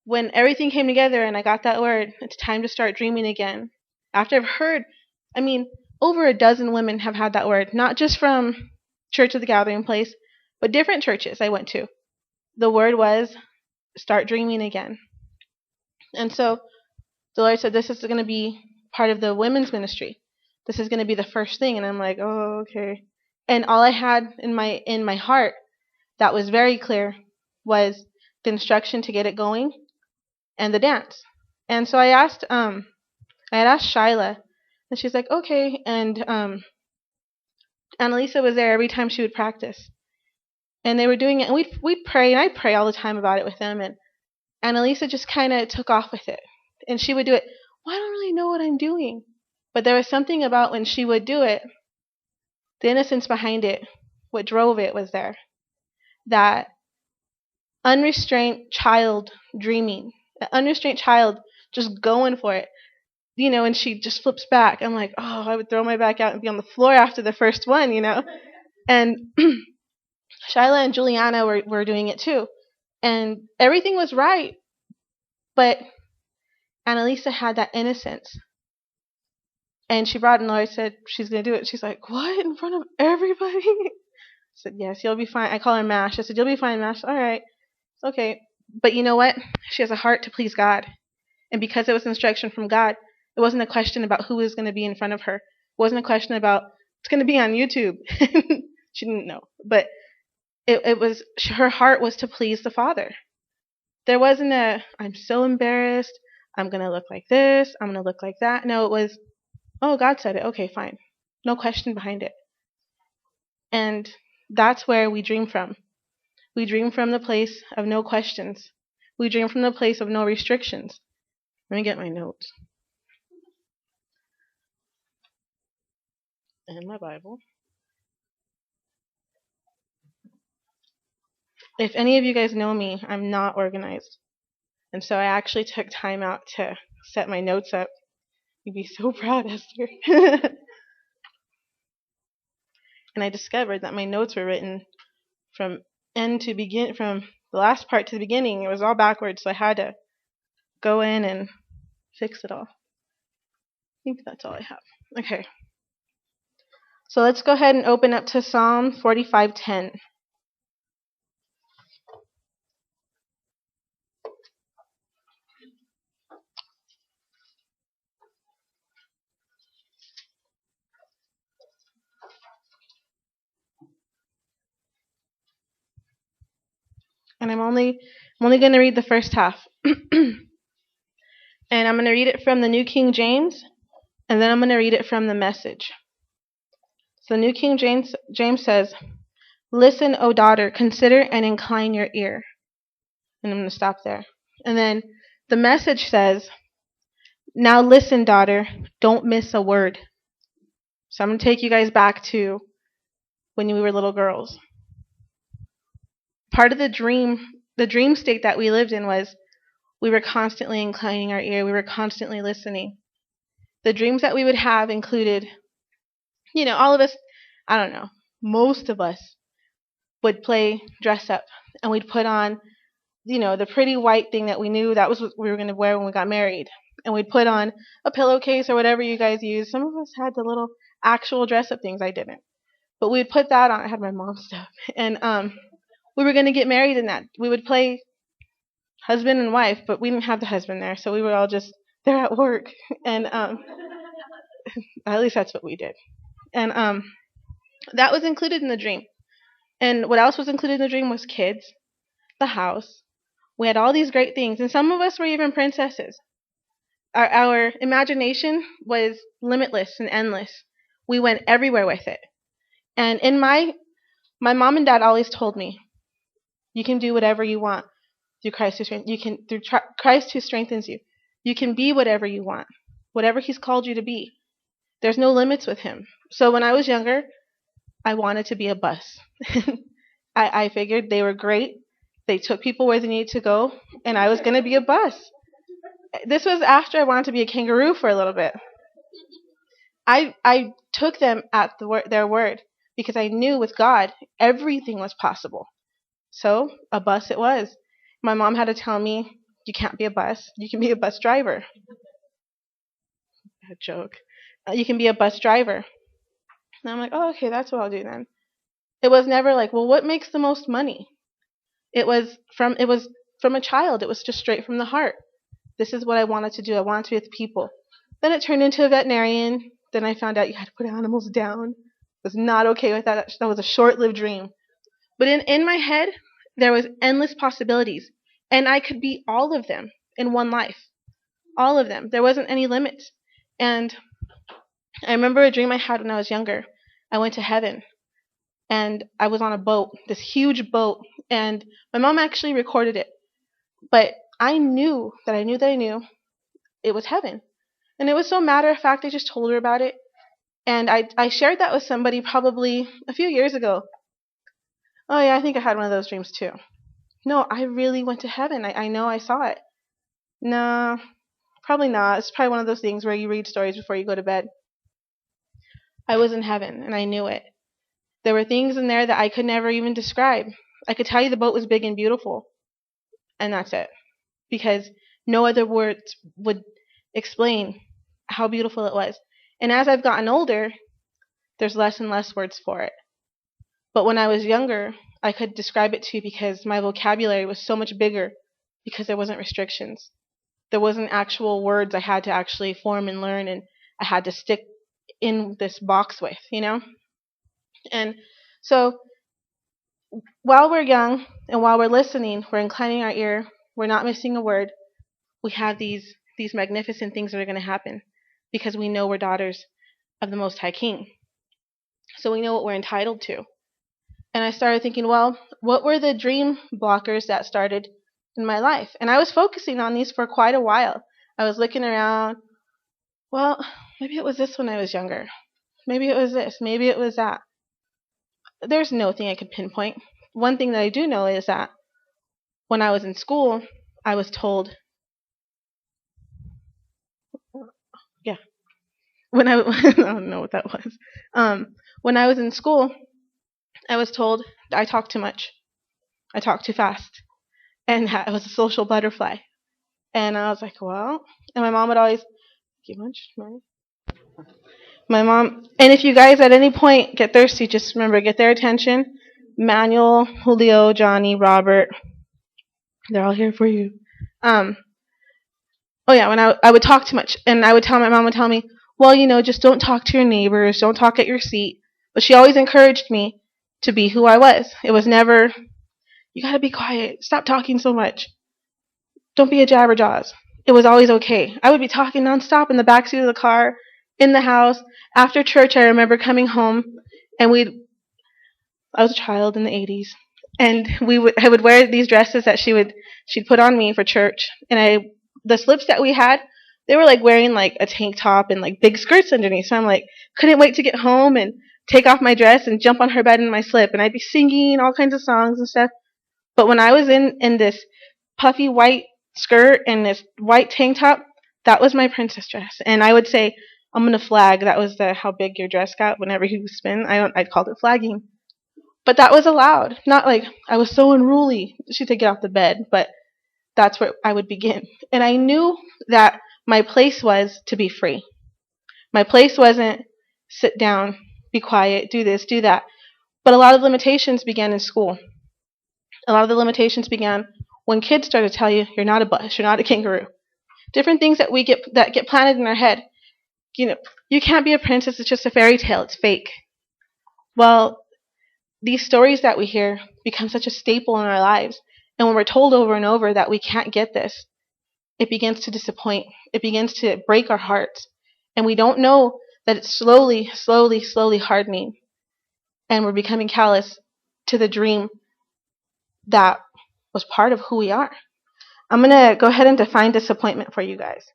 when everything came together and I got that word, it's time to start dreaming again. After I've heard, over a dozen women have had that word, not just from Church of the Gathering Place, but different churches I went to. The word was, start dreaming again. And so the Lord said, this is going to be part of the women's ministry. This is going to be the first thing. And I'm like, oh, okay. And all I had in my heart that was very clear was the instruction to get it going and the dance. And so I had asked Shyla, and she's like, okay. And Annalisa was there every time she would practice. And they were doing it, and we'd pray, and I'd pray all the time about it with them. And Annalisa just kind of took off with it. And she would do it. Well, I don't really know what I'm doing. But there was something about when she would do it, the innocence behind it, what drove it was there. That unrestrained child dreaming, that unrestrained child just going for it. And she just flips back. I'm like, oh, I would throw my back out and be on the floor after the first one, And Shyla and Juliana were doing it too. And everything was right. But Annalisa had that innocence. And she brought it, and Lord said she's going to do it. She's like, what? In front of everybody? I said, yes, you'll be fine. I call her Mash. I said, you'll be fine, Mash. All right. Okay. But you know what? She has a heart to please God. And because it was instruction from God, it wasn't a question about who was going to be in front of her. It wasn't a question about, it's going to be on YouTube. She didn't know. But it was, her heart was to please the Father. There wasn't I'm so embarrassed. I'm going to look like this. I'm going to look like that. No, it was, oh, God said it. Okay, fine. No question behind it. And that's where we dream from. We dream from the place of no questions. We dream from the place of no restrictions. Let me get my notes. And my Bible. If any of you guys know me, I'm not organized. And so I actually took time out to set my notes up. You'd be so proud, Esther. And I discovered that my notes were written from end to begin, from the last part to the beginning. It was all backwards, so I had to go in and fix it all. I think that's all I have. Okay. So let's go ahead and open up to Psalm 45:10. And I'm only going to read the first half. And I'm going to read it from the New King James, and then I'm going to read it from the Message. So New King James says, listen, O daughter, consider and incline your ear. And I'm going to stop there. And then the Message says, now listen, daughter, don't miss a word. So I'm going to take you guys back to when we were little girls. Part of the dream state that we lived in was we were constantly inclining our ear. We were constantly listening. The dreams that we would have included, all of us, I don't know, most of us would play dress up, and we'd put on, the pretty white thing that we knew that was what we were going to wear when we got married. And we'd put on a pillowcase or whatever you guys use. Some of us had the little actual dress up things. I didn't. But we would put that on. I had my mom's stuff. And we were going to get married in that. We would play husband and wife, but we didn't have the husband there. So we were all just there at work. And at least that's what we did. And that was included in the dream. And what else was included in the dream was kids, the house. We had all these great things. And some of us were even princesses. Our imagination was limitless and endless. We went everywhere with it. And in my mom and dad always told me, you can do whatever you want through Christ Christ who strengthens you. You can be whatever you want, whatever He's called you to be. There's no limits with Him. So when I was younger, I wanted to be a bus. I figured they were great. They took people where they needed to go, and I was going to be a bus. This was after I wanted to be a kangaroo for a little bit. I took them at their word because I knew with God everything was possible. So a bus it was. My mom had to tell me you can't be a bus. You can be a bus driver. Bad joke. You can be a bus driver. And I'm like, oh, okay, that's what I'll do then. It was never like, well, what makes the most money? It was from a child. It was just straight from the heart. This is what I wanted to do. I wanted to be with people. Then it turned into a veterinarian. Then I found out you had to put animals down. I was not okay with that. That was a short-lived dream. But in my head, there was endless possibilities. And I could be all of them in one life. All of them. There wasn't any limits. And I remember a dream I had when I was younger. I went to heaven. And I was on a boat, this huge boat. And my mom actually recorded it. But I knew that I knew that I knew it was heaven. And it was so matter of fact, I just told her about it. And I shared that with somebody probably a few years ago. Oh, yeah, I think I had one of those dreams too. No, I really went to heaven. I know I saw it. No, probably not. It's probably one of those things where you read stories before you go to bed. I was in heaven, and I knew it. There were things in there that I could never even describe. I could tell you the boat was big and beautiful, and that's it. Because no other words would explain how beautiful it was. And as I've gotten older, there's less and less words for it. But when I was younger, I could describe it to you because my vocabulary was so much bigger because there wasn't restrictions. There wasn't actual words I had to actually form and learn, and I had to stick in this box with, you know? And so while we're young and while we're listening, we're inclining our ear, we're not missing a word, we have these magnificent things that are going to happen because we know we're daughters of the Most High King. So we know what we're entitled to. And I started thinking, well, what were the dream blockers that started in my life? And I was focusing on these for quite a while. I was looking around. Well, maybe it was this when I was younger. Maybe it was this. Maybe it was that. There's no thing I could pinpoint. One thing that I do know is that when I was in school, I was told, yeah, I don't know what that was. When I was in school, I was told I talk too much. I talk too fast. And I was a social butterfly. And I was like, well, and my mom would always, give lunch, Mary? My mom, and if you guys at any point get thirsty, just remember, get their attention. Manuel, Julio, Johnny, Robert, they're all here for you. Oh yeah, when I would talk too much, and my mom would tell me, well, just don't talk to your neighbors, don't talk at your seat. But she always encouraged me to be who I was. It was never, you gotta be quiet, stop talking so much, don't be a jabberjaws. It was always okay. I would be talking nonstop in the backseat of the car, in the house. After church, I remember coming home, and I was a child in the 80s, and I would wear these dresses that she'd put on me for church, and the slips that we had, they were like wearing like a tank top and like big skirts underneath. So I'm like, couldn't wait to get home and take off my dress and jump on her bed in my slip, and I'd be singing all kinds of songs and stuff. But when I was in this puffy white skirt and this white tank top, that was my princess dress. And I would say, I'm gonna flag. That was how big your dress got whenever you spin. I called it flagging. But that was allowed. Not like I was so unruly she could get off the bed, but that's where I would begin. And I knew that my place was to be free. My place wasn't sit down, be quiet, do this, do that. But a lot of limitations began in school. A lot of the limitations began when kids started to tell you, you're not a bus, you're not a kangaroo. Different things that get planted in our head. You can't be a princess, it's just a fairy tale, it's fake. Well, these stories that we hear become such a staple in our lives. And when we're told over and over that we can't get this, it begins to disappoint. It begins to break our hearts. And we don't know that it's slowly, slowly, slowly hardening. And we're becoming callous to the dream that was part of who we are. I'm going to go ahead and define disappointment for you guys.